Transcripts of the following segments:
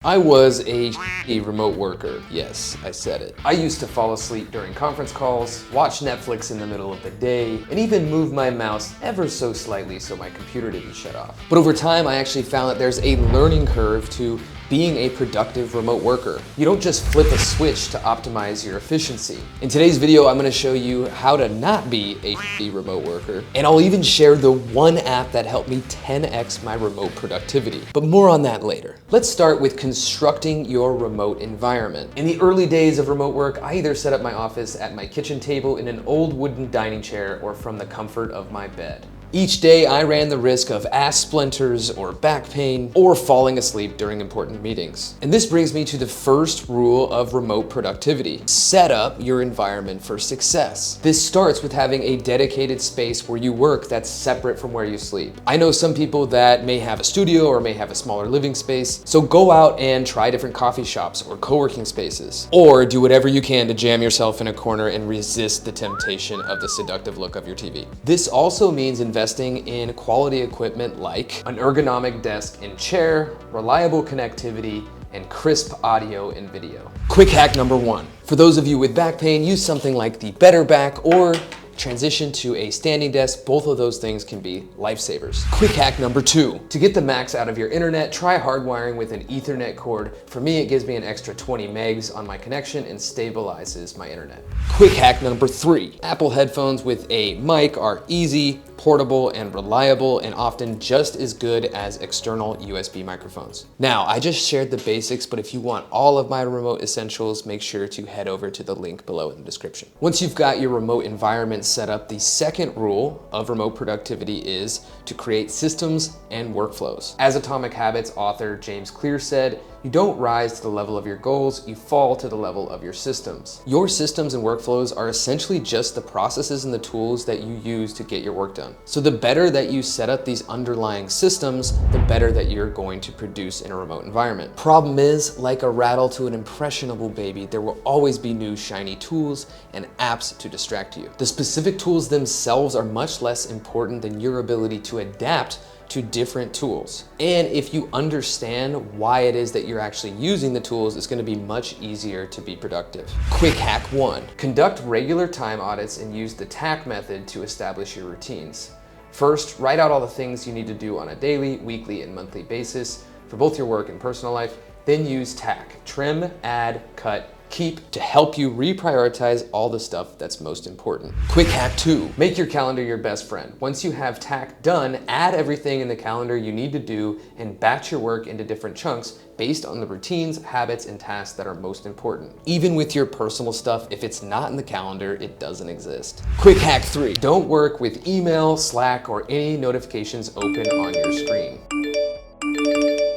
I was a remote worker. Yes, I said it. I used to fall asleep during conference calls, watch Netflix in the middle of the day, and even move my mouse ever so slightly so my computer didn't shut off. But over time, I actually found that there's a learning curve to being a productive remote worker. You don't just flip a switch to optimize your efficiency. In today's video, I'm gonna show you how to not be a remote worker, and I'll even share the one app that helped me 10x my remote productivity. But more on that later. Let's start with constructing your remote environment. In the early days of remote work, I either set up my office at my kitchen table in an old wooden dining chair or from the comfort of my bed. Each day, I ran the risk of ass splinters or back pain or falling asleep during important meetings. And this brings me to the first rule of remote productivity. Set up your environment for success. This starts with having a dedicated space where you work that's separate from where you sleep. I know some people that may have a studio or may have a smaller living space, so go out and try different coffee shops or co-working spaces. Or do whatever you can to jam yourself in a corner and resist the temptation of the seductive look of your TV. This also means investing in quality equipment like an ergonomic desk and chair, reliable connectivity, and crisp audio and video. Quick hack number one. For those of you with back pain, use something like the BetterBack or transition to a standing desk. Both of those things can be lifesavers. Quick hack number two. To get the max out of your internet, try hardwiring with an Ethernet cord. For me, it gives me an extra 20 megs on my connection and stabilizes my internet. Quick hack number three. Apple headphones with a mic are easy, portable, and reliable, and often just as good as external USB microphones. Now, I just shared the basics, but if you want all of my remote essentials, make sure to head over to the link below in the description. Once you've got your remote environment set up, the second rule of remote productivity is to create systems and workflows. As Atomic Habits author James Clear said, you don't rise to the level of your goals, you fall to the level of your systems. Your systems and workflows are essentially just the processes and the tools that you use to get your work done. So the better that you set up these underlying systems, the better that you're going to produce in a remote environment. Problem is, like a rattle to an impressionable baby, there will always be new shiny tools and apps to distract you. The specific tools themselves are much less important than your ability to adapt to different tools. And if you understand why it is that you're actually using the tools, it's gonna be much easier to be productive. Quick hack one, conduct regular time audits and use the TACK method to establish your routines. First, write out all the things you need to do on a daily, weekly, and monthly basis for both your work and personal life. Then use TACK, trim, add, cut, keep, to help you reprioritize all the stuff that's most important. Quick hack two, make your calendar your best friend. Once you have TACK done, add everything in the calendar you need to do and batch your work into different chunks based on the routines, habits, and tasks that are most important. Even with your personal stuff, if it's not in the calendar, it doesn't exist. Quick hack three, don't work with email, Slack, or any notifications open on your screen.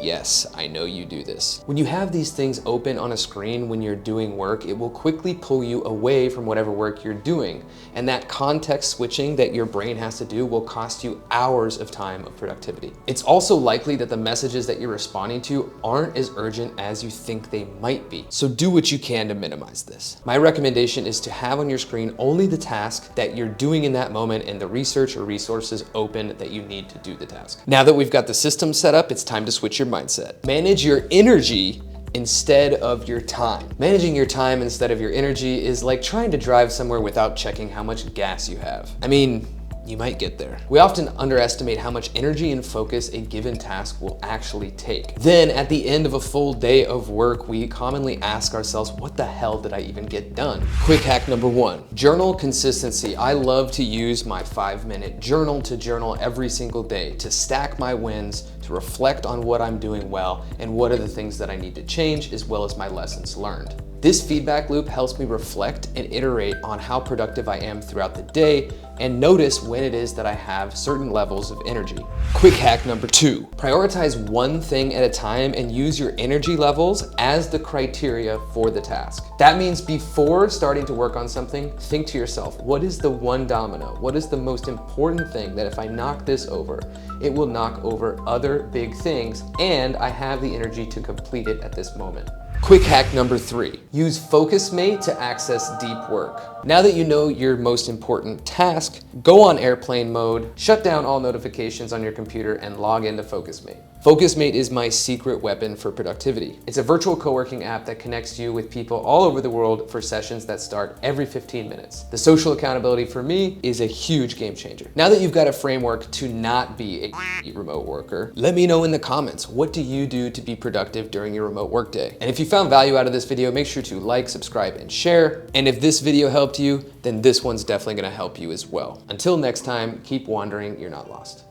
Yes, I know you do this. When you have these things open on a screen when you're doing work, it will quickly pull you away from whatever work you're doing. And that context switching that your brain has to do will cost you hours of time of productivity. It's also likely that the messages that you're responding to aren't as urgent as you think they might be. So do what you can to minimize this. My recommendation is to have on your screen only the task that you're doing in that moment and the research or resources open that you need to do the task. Now that we've got the system set up, it's time to switch your mindset. Manage your energy instead of your time. Managing your time instead of your energy is like trying to drive somewhere without checking how much gas you have. I mean, you might get there. We often underestimate how much energy and focus a given task will actually take. Then at the end of a full day of work, we commonly ask ourselves, what the hell did I even get done? Quick hack number one, journal consistency. I love to use my 5-minute journal to journal every single day, to stack my wins, to reflect on what I'm doing well, and what are the things that I need to change, as well as my lessons learned. This feedback loop helps me reflect and iterate on how productive I am throughout the day and notice when it is that I have certain levels of energy. Quick hack number two, prioritize one thing at a time and use your energy levels as the criteria for the task. That means before starting to work on something, think to yourself, what is the one domino? What is the most important thing that if I knock this over, it will knock over other big things and I have the energy to complete it at this moment? Quick hack number three, use Focusmate to access deep work. Now that you know your most important task, go on airplane mode, shut down all notifications on your computer, and log into Focusmate. Focusmate is my secret weapon for productivity. It's a virtual co-working app that connects you with people all over the world for sessions that start every 15 minutes. The social accountability for me is a huge game changer. Now that you've got a framework to not be a remote worker, let me know in the comments, what do you do to be productive during your remote workday? And if you found value out of this video, make sure to like, subscribe, and share. And if this video helped you, then this one's definitely gonna help you as well. Until next time, keep wandering, you're not lost.